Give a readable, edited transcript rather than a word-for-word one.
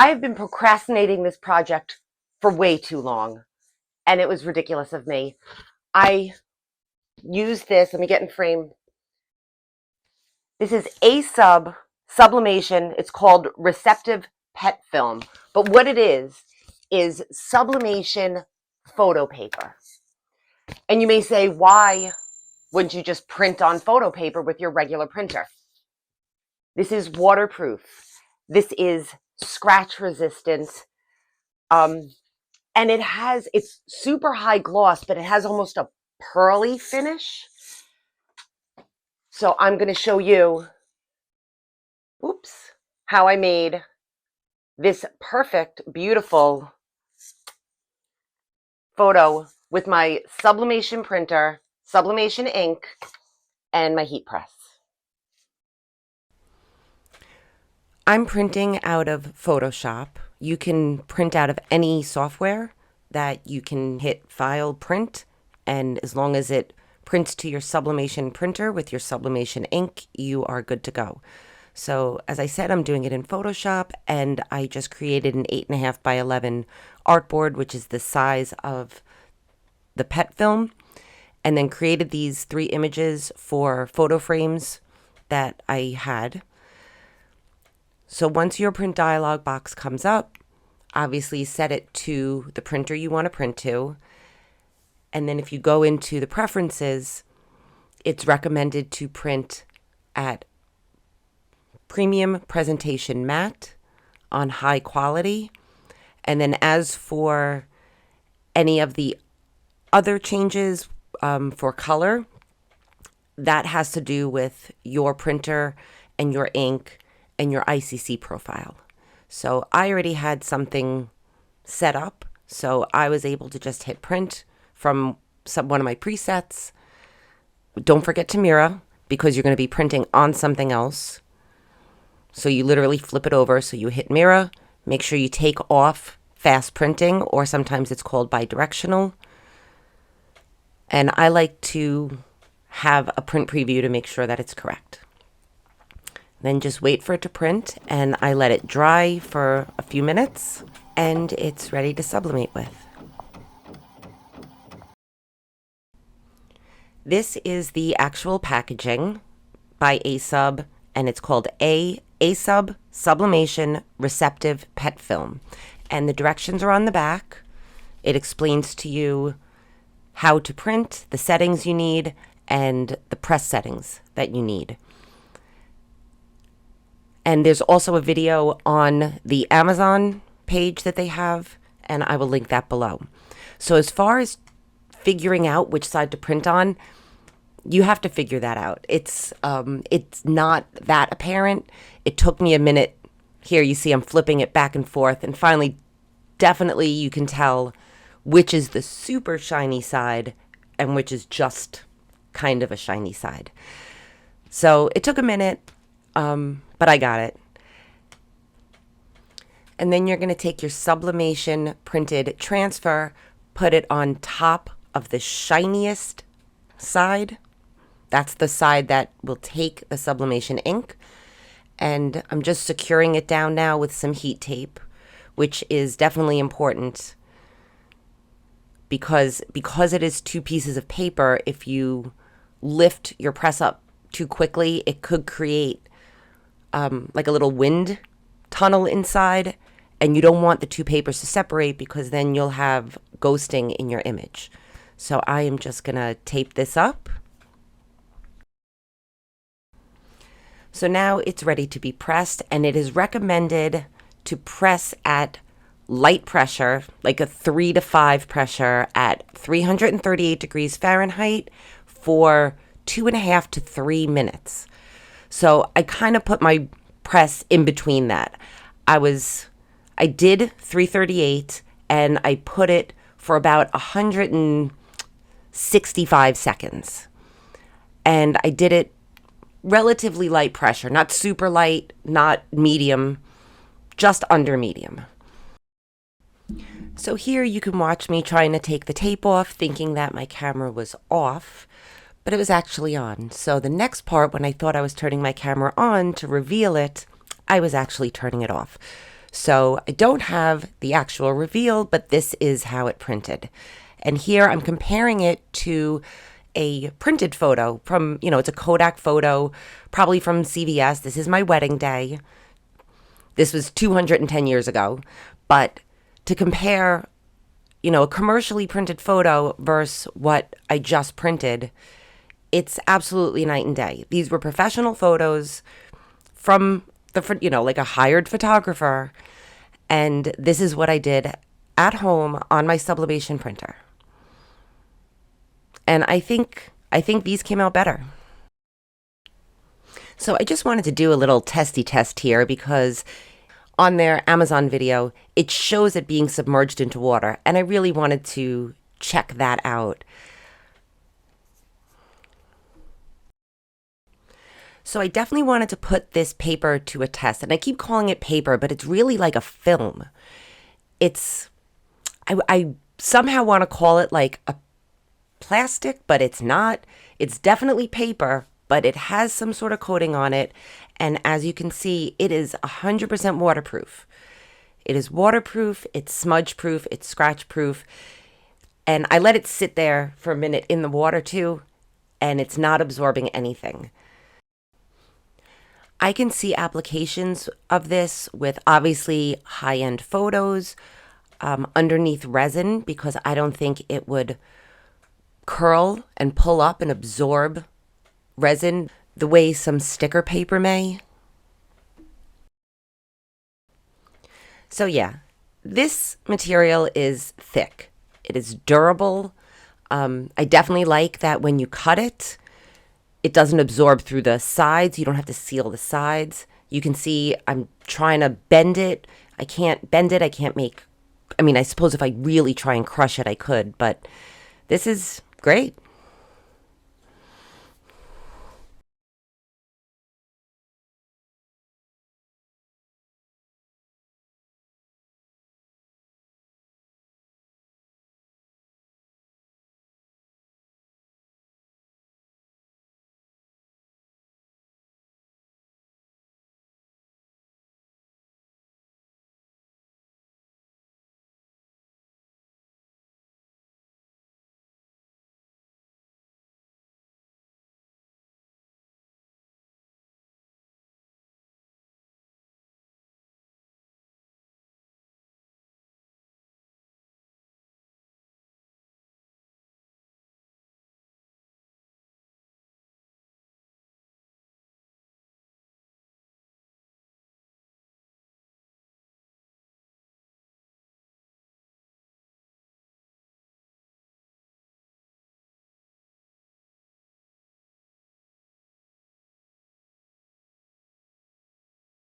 I have been procrastinating this project for way too long, and it was ridiculous of me. I used this, let me get in frame. This is sublimation. It's called receptive pet film. But what it is sublimation photo paper. And you may say, why wouldn't you just print on photo paper with your regular printer? This is waterproof. This is scratch resistant. And it's super high gloss, but it has almost a pearly finish. So I'm going to show you, how I made this perfect, beautiful photo with my sublimation printer, sublimation ink, and my heat press. I'm printing out of Photoshop. You can print out of any software that you can hit File, Print, and as long as it prints to your sublimation printer with your sublimation ink, you are good to go. So as I said, I'm doing it in Photoshop, and I just created an 8.5 by 11 artboard, which is the size of the pet film, and then created these 3 images for photo frames that I had. So once your print dialog box comes up, obviously set it to the printer you want to print to. And then if you go into the preferences, it's recommended to print at premium presentation matte on high quality. And then as for any of the other changes for color, that has to do with your printer and your ink and your ICC profile. So I already had something set up, so I was able to just hit print from one of my presets. Don't forget to mirror, because you're going to be printing on something else. So you literally flip it over, so you hit mirror, make sure you take off fast printing, or sometimes it's called bidirectional. And I like to have a print preview to make sure that it's correct. Then just wait for it to print, and I let it dry for a few minutes, and it's ready to sublimate with. This is the actual packaging by ASUB, and it's called ASUB Sublimation-Receptive Pet Film. And the directions are on the back. It explains to you how to print, the settings you need, and the press settings that you need. And there's also a video on the Amazon page that they have, and I will link that below. So as far as figuring out which side to print on, you have to figure that out. It's not that apparent. It took me a minute. Here you see I'm flipping it back and forth, and finally, definitely you can tell which is the super shiny side and which is just kind of a shiny side. So it took a minute, but I got it. And then you're going to take your sublimation printed transfer, put it on top of the shiniest side. That's the side that will take the sublimation ink. And I'm just securing it down now with some heat tape, which is definitely important because it is 2 pieces of paper. If you lift your press up too quickly, it could create like a little wind tunnel inside, and you don't want the 2 papers to separate, because then you'll have ghosting in your image. So I am just gonna tape this up. So now it's ready to be pressed, and it is recommended to press at light pressure, like a 3 to 5 pressure at 338 degrees Fahrenheit for 2.5 to 3 minutes. So I kind of put my press in between that. I did 338, and I put it for about 165 seconds. And I did it relatively light pressure, not super light, not medium, just under medium. So here you can watch me trying to take the tape off, thinking that my camera was off, but it was actually on. So the next part, when I thought I was turning my camera on to reveal it, I was actually turning it off. So I don't have the actual reveal, but this is how it printed. And here I'm comparing it to a printed photo from, it's a Kodak photo, probably from CVS. This is my wedding day. This was 210 years ago. But to compare, a commercially printed photo versus what I just printed, it's absolutely night and day. These were professional photos from like a hired photographer. And this is what I did at home on my sublimation printer. And I think these came out better. So I just wanted to do a little testy test here because on their Amazon video, it shows it being submerged into water. And I really wanted to check that out. So I definitely wanted to put this paper to a test. And I keep calling it paper, but it's really like a film. I somehow want to call it like a plastic, but it's not. It's definitely paper, but it has some sort of coating on it. And as you can see, it is 100% waterproof. It is waterproof, it's smudge proof, it's scratch proof. And I let it sit there for a minute in the water too, and it's not absorbing anything. I can see applications of this with obviously high-end photos underneath resin, because I don't think it would curl and pull up and absorb resin the way some sticker paper may. So yeah, this material is thick. It is durable. I definitely like that when you cut it, it doesn't absorb through the sides. You don't have to seal the sides. You can see I'm trying to bend it. I can't bend it. I can't make, I suppose if I really try and crush it, I could, but this is great.